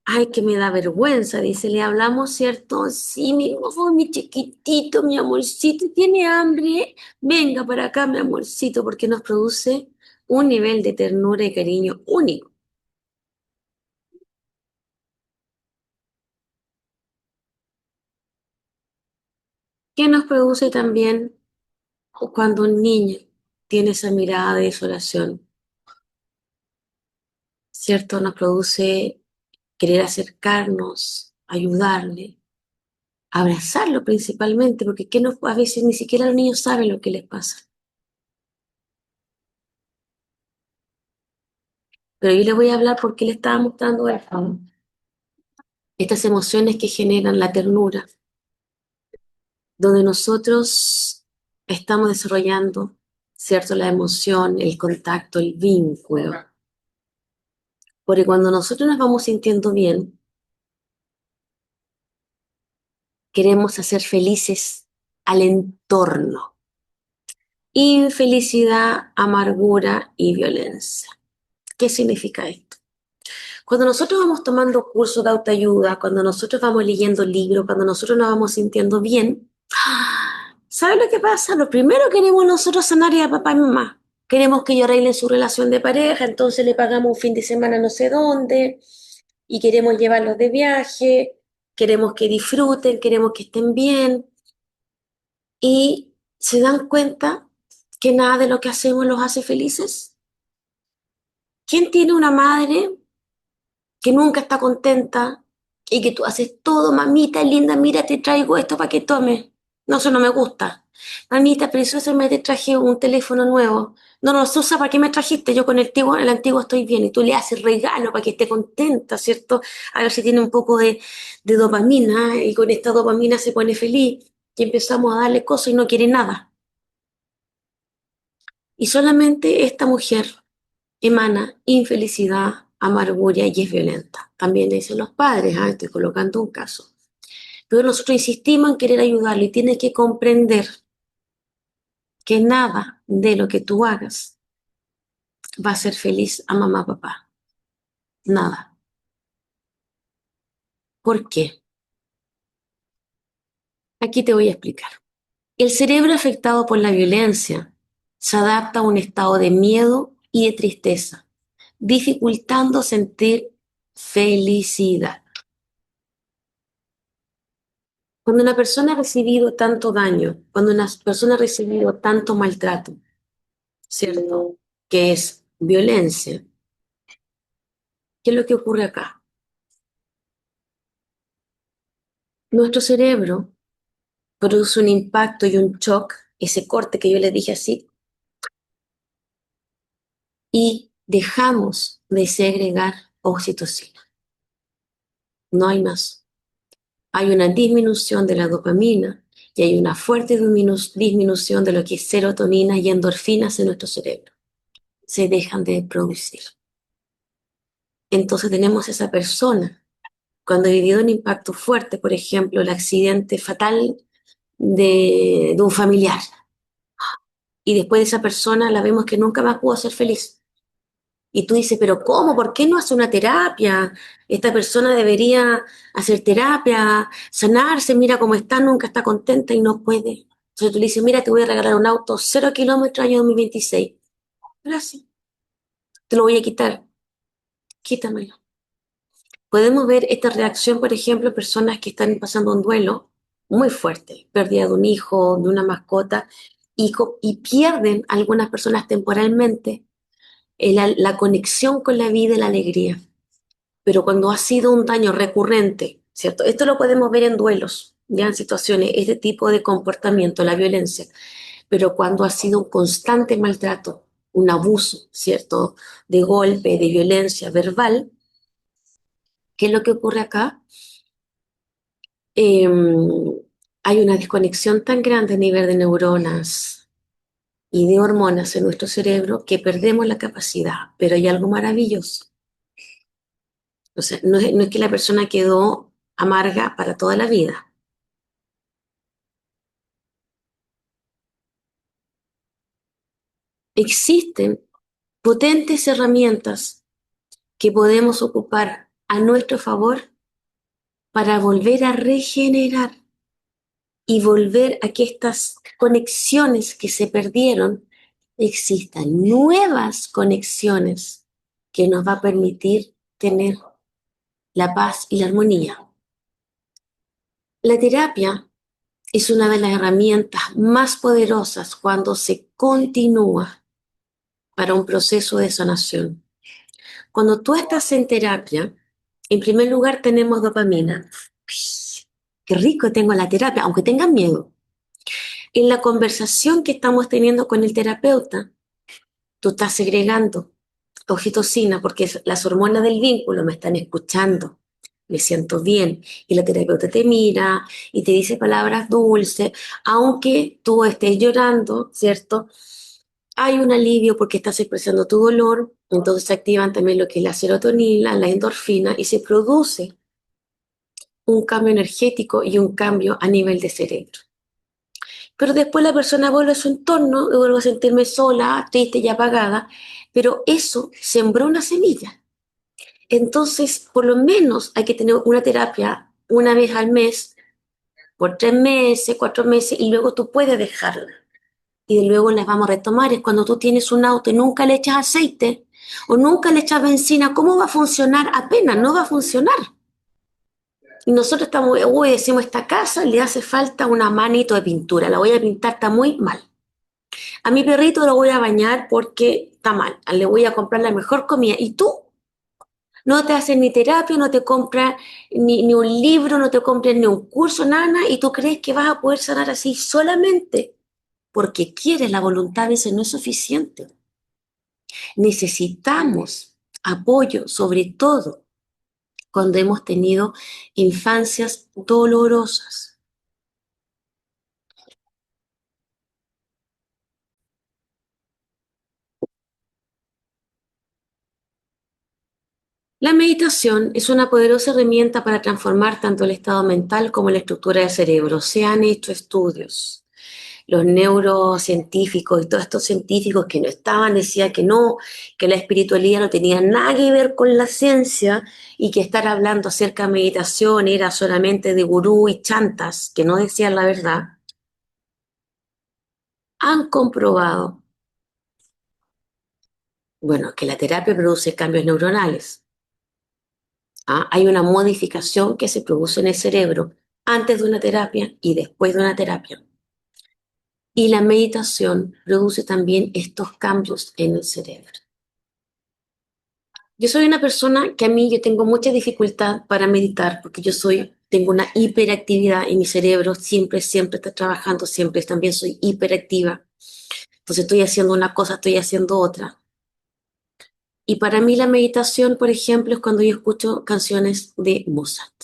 Ay, que me da vergüenza, dice, le hablamos, ¿cierto? Sí, oh, mi chiquitito, mi amorcito, ¿tiene hambre? Venga para acá, mi amorcito, porque nos produce un nivel de ternura y cariño único. Que nos produce también cuando un niño tiene esa mirada de desolación, ¿cierto? Nos produce querer acercarnos, ayudarle, abrazarlo principalmente, porque a veces ni siquiera los niños saben lo que les pasa. Pero yo le voy a hablar porque le estaba mostrando esto. Estas emociones que generan la ternura, donde nosotros estamos desarrollando, ¿cierto? La emoción, el contacto, el vínculo. Porque cuando nosotros nos vamos sintiendo bien, queremos hacer felices al entorno. Infelicidad, amargura y violencia. ¿Qué significa esto? Cuando nosotros vamos tomando cursos de autoayuda, cuando nosotros vamos leyendo libros, cuando nosotros nos vamos sintiendo bien, ¿sabes lo que pasa? Lo primero que queremos nosotros sanar es a papá y mamá. Queremos que ellos arreglen su relación de pareja, entonces le pagamos un fin de semana no sé dónde y queremos llevarlos de viaje, queremos que disfruten, queremos que estén bien y se dan cuenta que nada de lo que hacemos los hace felices. ¿Quién tiene una madre que nunca está contenta y que tú haces todo, mamita linda, mira, te traigo esto para que tomes? No, eso no me gusta. Mamita preciosa, me te traje un teléfono nuevo. No, no, Susa, ¿para qué me trajiste? Yo con el antiguo estoy bien. Y tú le haces regalo para que esté contenta, ¿cierto? A ver si tiene un poco de dopamina y con esta dopamina se pone feliz y empezamos a darle cosas y no quiere nada. Y solamente esta mujer emana infelicidad, amargura y es violenta. También dicen los padres, estoy colocando un caso. Pero nosotros insistimos en querer ayudarlo y tiene que comprender que nada de lo que tú hagas va a hacer feliz a mamá, papá. Nada. ¿Por qué? Aquí te voy a explicar. El cerebro afectado por la violencia se adapta a un estado de miedo y de tristeza, dificultando sentir felicidad. Cuando una persona ha recibido tanto daño, cuando una persona ha recibido tanto maltrato, ¿cierto? Que es violencia, ¿qué es lo que ocurre acá? Nuestro cerebro produce un impacto y un shock, ese corte que yo le dije así, y dejamos de segregar oxitocina. No hay más. Hay una disminución de la dopamina y hay una fuerte disminución de lo que es serotonina y endorfinas en nuestro cerebro. Se dejan de producir. Entonces tenemos esa persona, cuando ha vivido un impacto fuerte, por ejemplo, el accidente fatal de un familiar, y después de esa persona la vemos que nunca más pudo ser feliz. Y tú dices, pero ¿cómo? ¿Por qué no hace una terapia? Esta persona debería hacer terapia, sanarse, mira cómo está, nunca está contenta y no puede. Entonces tú le dices, mira, te voy a regalar un auto 0 kilómetros año 2026. Gracias, te lo voy a quitar, quítamelo. Podemos ver esta reacción, por ejemplo, en personas que están pasando un duelo muy fuerte, pérdida de un hijo, de una mascota, y pierden algunas personas temporalmente la conexión con la vida y la alegría. Pero cuando ha sido un daño recurrente, ¿cierto? Esto lo podemos ver en duelos, ya en situaciones, este tipo de comportamiento, la violencia, pero cuando ha sido un constante maltrato, un abuso, ¿cierto? De golpe, de violencia verbal, ¿qué es lo que ocurre acá? Eh, Hay una desconexión tan grande a nivel de neuronas y de hormonas en nuestro cerebro que perdemos la capacidad, pero hay algo maravilloso. O sea, no es que la persona quedó amarga para toda la vida. Existen potentes herramientas que podemos ocupar a nuestro favor para volver a regenerar y volver a que estas conexiones que se perdieron existan nuevas conexiones que nos va a permitir tener la paz y la armonía. La terapia es una de las herramientas más poderosas cuando se continúa para un proceso de sanación. Cuando tú estás en terapia, en primer lugar tenemos dopamina. Qué rico tengo la terapia, aunque tengan miedo. En la conversación que estamos teniendo con el terapeuta, tú estás segregando oxitocina porque las hormonas del vínculo me están escuchando, me siento bien y la terapeuta te mira y te dice palabras dulces, aunque tú estés llorando, ¿cierto? Hay un alivio porque estás expresando tu dolor, entonces se activan también lo que es la serotonina, la endorfina y se produce un cambio energético y un cambio a nivel de cerebro. Pero después la persona vuelve a su entorno y vuelve a sentirme sola, triste y apagada, pero eso sembró una semilla. Entonces, por lo menos hay que tener una terapia una vez al mes, por 3 meses, 4 meses, y luego tú puedes dejarla. Y luego las vamos a retomar. Es cuando tú tienes un auto y nunca le echas aceite o nunca le echas benzina, ¿cómo va a funcionar? Apenas, no va a funcionar. Y nosotros estamos, uy, decimos, esta casa le hace falta una manito de pintura, la voy a pintar, está muy mal. A mi perrito lo voy a bañar porque está mal, le voy a comprar la mejor comida. Y tú no te haces ni terapia, no te compras ni un libro, no te compras ni un curso, nada, y tú crees que vas a poder sanar así solamente porque quieres, la voluntad a veces no es suficiente. Necesitamos apoyo, sobre todo cuando hemos tenido infancias dolorosas. La meditación es una poderosa herramienta para transformar tanto el estado mental como la estructura del cerebro. Se han hecho estudios. Los neurocientíficos y todos estos científicos que no estaban decían que no, que la espiritualidad no tenía nada que ver con la ciencia y que estar hablando acerca de meditación era solamente de gurú y chantas que no decían la verdad, han comprobado, bueno, que la terapia produce cambios neuronales. ¿Ah? Hay una modificación que se produce en el cerebro antes de una terapia y después de una terapia. Y la meditación produce también estos cambios en el cerebro. Yo soy una persona que a mí yo tengo mucha dificultad para meditar porque tengo una hiperactividad en mi cerebro, siempre está trabajando, siempre también soy hiperactiva. Entonces estoy haciendo una cosa, estoy haciendo otra. Y para mí la meditación, por ejemplo, es cuando yo escucho canciones de Mozart.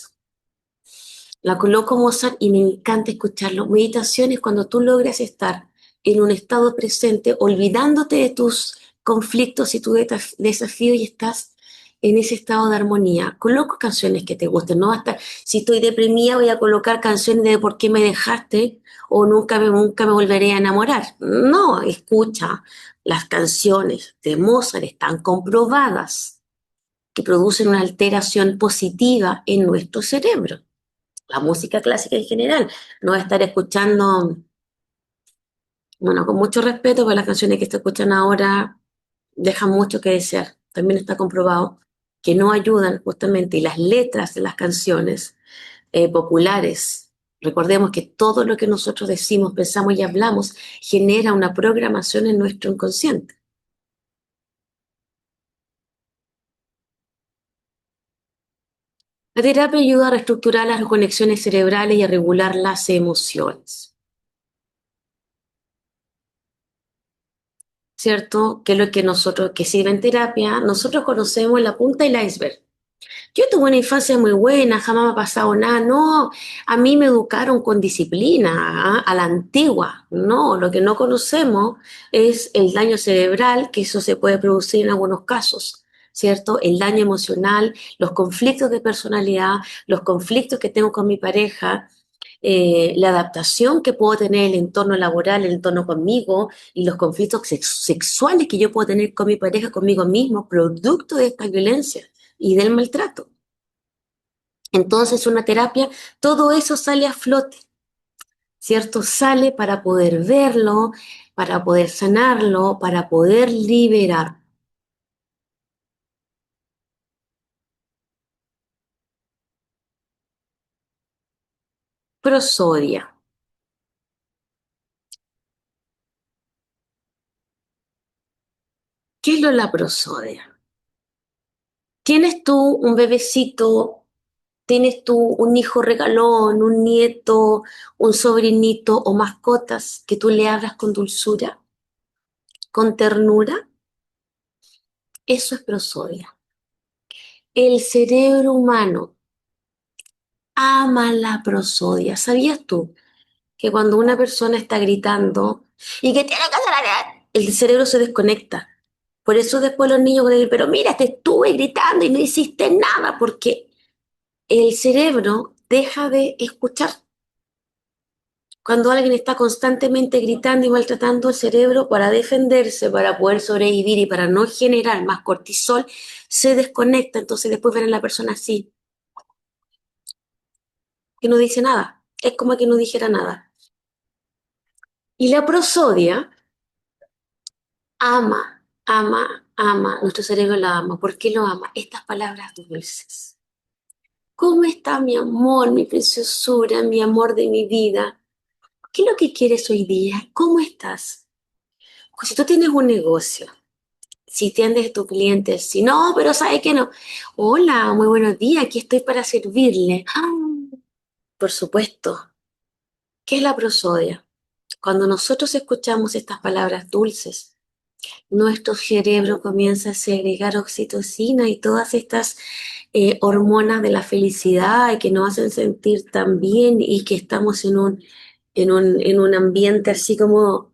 La coloco Mozart y me encanta escucharlo. Meditación es cuando tú logras estar en un estado presente, olvidándote de tus conflictos y tu desafío y estás en ese estado de armonía. Coloco canciones que te gusten, no basta. Si estoy deprimida voy a colocar canciones de por qué me dejaste o nunca me volveré a enamorar. No, escucha, las canciones de Mozart están comprobadas que producen una alteración positiva en nuestro cerebro, la música clásica en general, no estar escuchando, bueno, con mucho respeto, porque las canciones que se escuchan ahora dejan mucho que desear. También está comprobado que no ayudan justamente, y las letras de las canciones populares, recordemos que todo lo que nosotros decimos, pensamos y hablamos genera una programación en nuestro inconsciente. La terapia ayuda a reestructurar las conexiones cerebrales y a regular las emociones, ¿cierto? Que es lo que nosotros, que sirve en terapia, nosotros conocemos la punta del iceberg. Yo tuve una infancia muy buena, jamás me ha pasado nada, no, a mí me educaron con disciplina, ¿ah? A la antigua, no, lo que no conocemos es el daño cerebral, que eso se puede producir en algunos casos, ¿cierto? El daño emocional, los conflictos de personalidad, los conflictos que tengo con mi pareja, la adaptación que puedo tener en el entorno laboral, el entorno conmigo y los conflictos sexuales que yo puedo tener con mi pareja, conmigo mismo, producto de esta violencia y del maltrato. Entonces, una terapia, todo eso sale a flote, ¿cierto? Sale para poder verlo, para poder sanarlo, para poder liberar. Prosodia. ¿Qué es lo la prosodia? Tienes tú un bebecito, tienes tú un hijo regalón, un nieto, un sobrinito o mascotas que tú le hablas con dulzura, con ternura. Eso es prosodia. El cerebro humano ama la prosodia. ¿Sabías tú que cuando una persona está gritando y que tiene que hacer, el cerebro se desconecta? Por eso después los niños van a decir, pero mira, te estuve gritando y no hiciste nada, porque el cerebro deja de escuchar. Cuando alguien está constantemente gritando y maltratando el cerebro para defenderse, para poder sobrevivir y para no generar más cortisol, se desconecta. Entonces después ven a la persona así, que no dice nada. Es como que no dijera nada. Y la prosodia ama, nuestro cerebro la ama. ¿Por qué lo ama? Estas palabras dulces. ¿Cómo está mi amor, mi preciosura, mi amor de mi vida? ¿Qué es lo que quieres hoy día? ¿Cómo estás? Pues si tú tienes un negocio, si atiendes a tus clientes, si no, pero sabes que no. Hola, muy buenos días, aquí estoy para servirle. Ah, por supuesto. ¿Qué es la prosodia? Cuando nosotros escuchamos estas palabras dulces, nuestro cerebro comienza a segregar oxitocina y todas estas hormonas de la felicidad y que nos hacen sentir tan bien y que estamos en un ambiente así como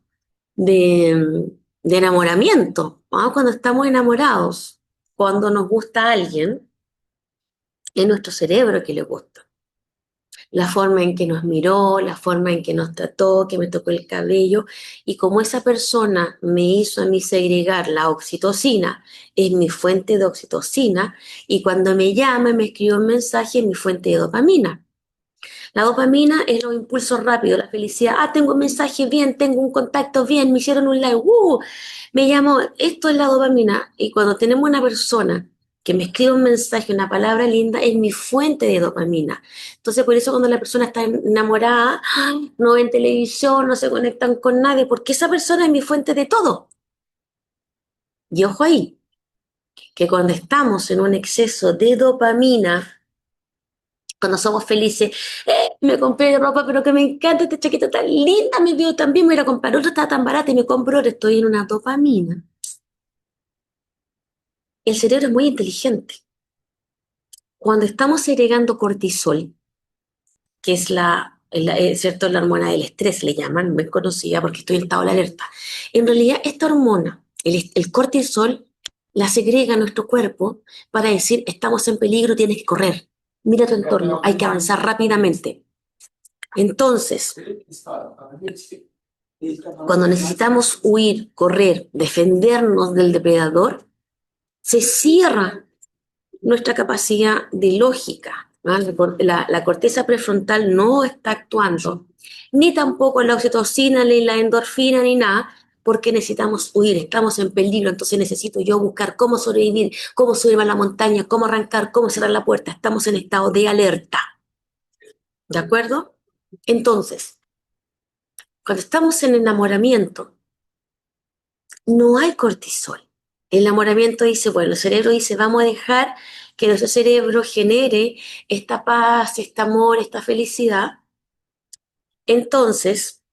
de enamoramiento, ¿no? Cuando estamos enamorados, cuando nos gusta alguien, Es nuestro cerebro que le gusta. La forma en que nos miró, la forma en que nos trató, que me tocó el cabello, y como esa persona me hizo a mí segregar la oxitocina, es mi fuente de oxitocina, y cuando me llama, me escribe un mensaje, es mi fuente de dopamina. La dopamina es los impulsos rápidos, la felicidad. Ah, tengo un mensaje bien, tengo un contacto bien, me hicieron un like, me llamó. Esto es la dopamina. Y cuando tenemos una persona que me escribe un mensaje, una palabra linda, es mi fuente de dopamina. Entonces, por eso cuando la persona está enamorada, no ven televisión, no se conectan con nadie, porque esa persona es mi fuente de todo. Y ojo ahí, que cuando estamos en un exceso de dopamina, cuando somos felices, me compré ropa, pero que me encanta esta chaqueta tan linda, me veo tan bien, me voy a ir a comprar otra, está tan barata y me compro otra, estoy en una dopamina. El cerebro es muy inteligente. Cuando estamos segregando cortisol, que es ¿cierto? La hormona del estrés, le llaman, muy conocida porque estoy en estado de alerta. En realidad, esta hormona, el cortisol, la segrega nuestro cuerpo para decir, estamos en peligro, tienes que correr. Mira tu entorno, hay que avanzar rápidamente. Entonces, cuando necesitamos huir, correr, defendernos del depredador, se cierra nuestra capacidad de lógica, ¿no? La corteza prefrontal no está actuando, ni tampoco la oxitocina, ni la endorfina, ni nada, porque necesitamos huir, estamos en peligro, entonces necesito yo buscar cómo sobrevivir, cómo subir a la montaña, cómo arrancar, cómo cerrar la puerta, estamos en estado de alerta, ¿de acuerdo? Entonces, cuando estamos en enamoramiento, no hay cortisol. El enamoramiento dice, bueno, el cerebro dice, vamos a dejar que nuestro cerebro genere esta paz, este amor, esta felicidad. Entonces,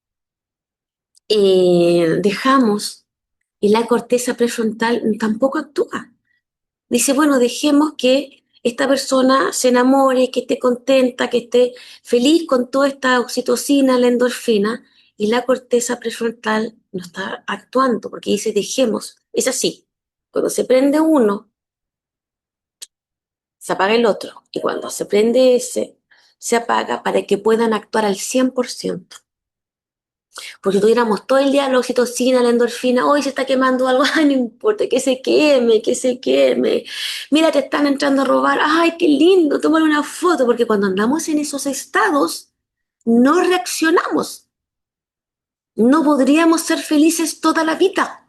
dejamos y la corteza prefrontal tampoco actúa. Dice, bueno, dejemos que esta persona se enamore, que esté contenta, que esté feliz con toda esta oxitocina, la endorfina, y la corteza prefrontal no está actuando, porque dice, dejemos. Es así. Cuando se prende uno, se apaga el otro. Y cuando se prende ese, se apaga para que puedan actuar al 100%. Porque si tuviéramos todo el día la oxitocina, la endorfina, hoy se está quemando algo, ay, no importa, que se queme, que se queme. Mira, te están entrando a robar, ay, qué lindo, tómale una foto, porque cuando andamos en esos estados, no reaccionamos. No podríamos ser felices toda la vida.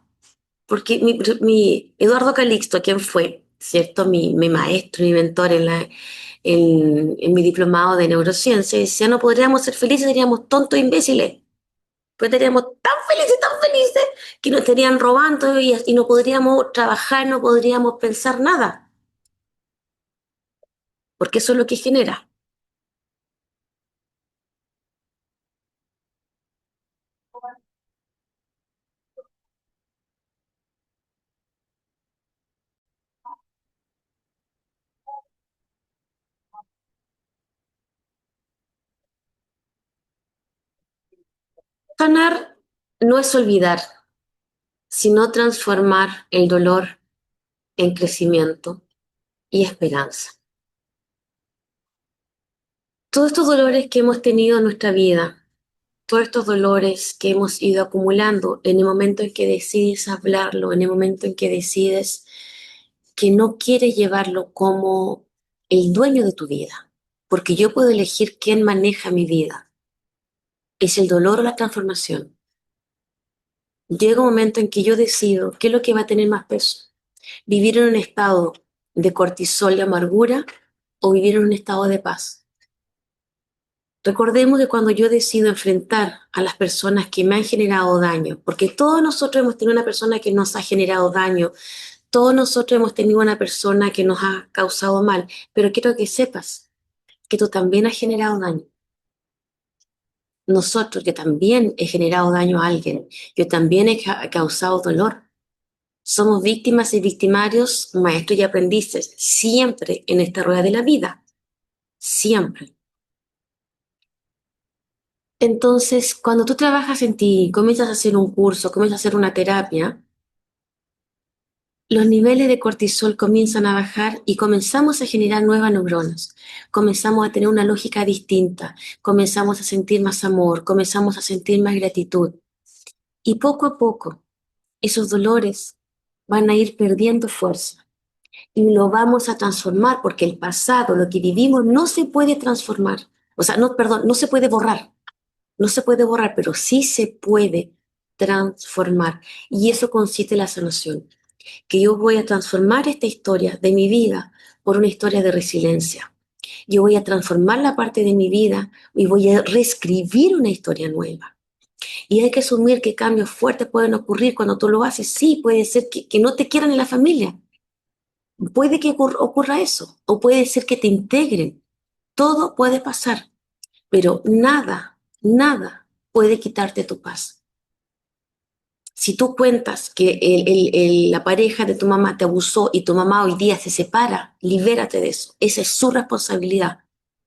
Porque mi Eduardo Calixto, quien fue, ¿cierto? Mi maestro, mi mentor en mi diplomado de neurociencia, decía, no podríamos ser felices, seríamos tontos e imbéciles. Pues estaríamos tan felices, que nos estarían robando y no podríamos trabajar, no podríamos pensar nada, porque eso es lo que genera. Sanar no es olvidar, sino transformar el dolor en crecimiento y esperanza. Todos estos dolores que hemos tenido en nuestra vida, todos estos dolores que hemos ido acumulando en el momento en que decides hablarlo, en el momento en que decides que no quieres llevarlo como el dueño de tu vida, porque yo puedo elegir quién maneja mi vida. ¿Es el dolor o la transformación? Llega un momento en que yo decido qué es lo que va a tener más peso. Vivir en un estado de cortisol y amargura o vivir en un estado de paz. Recordemos que cuando yo decido enfrentar a las personas que me han generado daño, porque todos nosotros hemos tenido una persona que nos ha generado daño, todos nosotros hemos tenido una persona que nos ha causado mal, pero quiero que sepas que tú también has generado daño. Nosotros, yo también he generado daño a alguien, yo también he causado dolor. Somos víctimas y victimarios, maestros y aprendices, siempre en esta rueda de la vida, siempre. Entonces, cuando tú trabajas en ti, comienzas a hacer un curso, comienzas a hacer una terapia, los niveles de cortisol comienzan a bajar y comenzamos a generar nuevas neuronas. Comenzamos a tener una lógica distinta, comenzamos a sentir más amor, comenzamos a sentir más gratitud. Y poco a poco, esos dolores van a ir perdiendo fuerza y lo vamos a transformar porque el pasado, lo que vivimos, no se puede transformar. O sea, no, perdón, no se puede borrar. No se puede borrar, pero sí se puede transformar. Y eso consiste en la sanación, que yo voy a transformar esta historia de mi vida por una historia de resiliencia. Yo voy a transformar la parte de mi vida y voy a reescribir una historia nueva. Y hay que asumir que cambios fuertes pueden ocurrir cuando tú lo haces. Sí, puede ser que no te quieran en la familia. Puede que ocurra eso. O puede ser que te integren. Todo puede pasar. Pero nada, nada puede quitarte tu paz. Si tú cuentas que la pareja de tu mamá te abusó y tu mamá hoy día se separa, libérate de eso. Esa es su responsabilidad.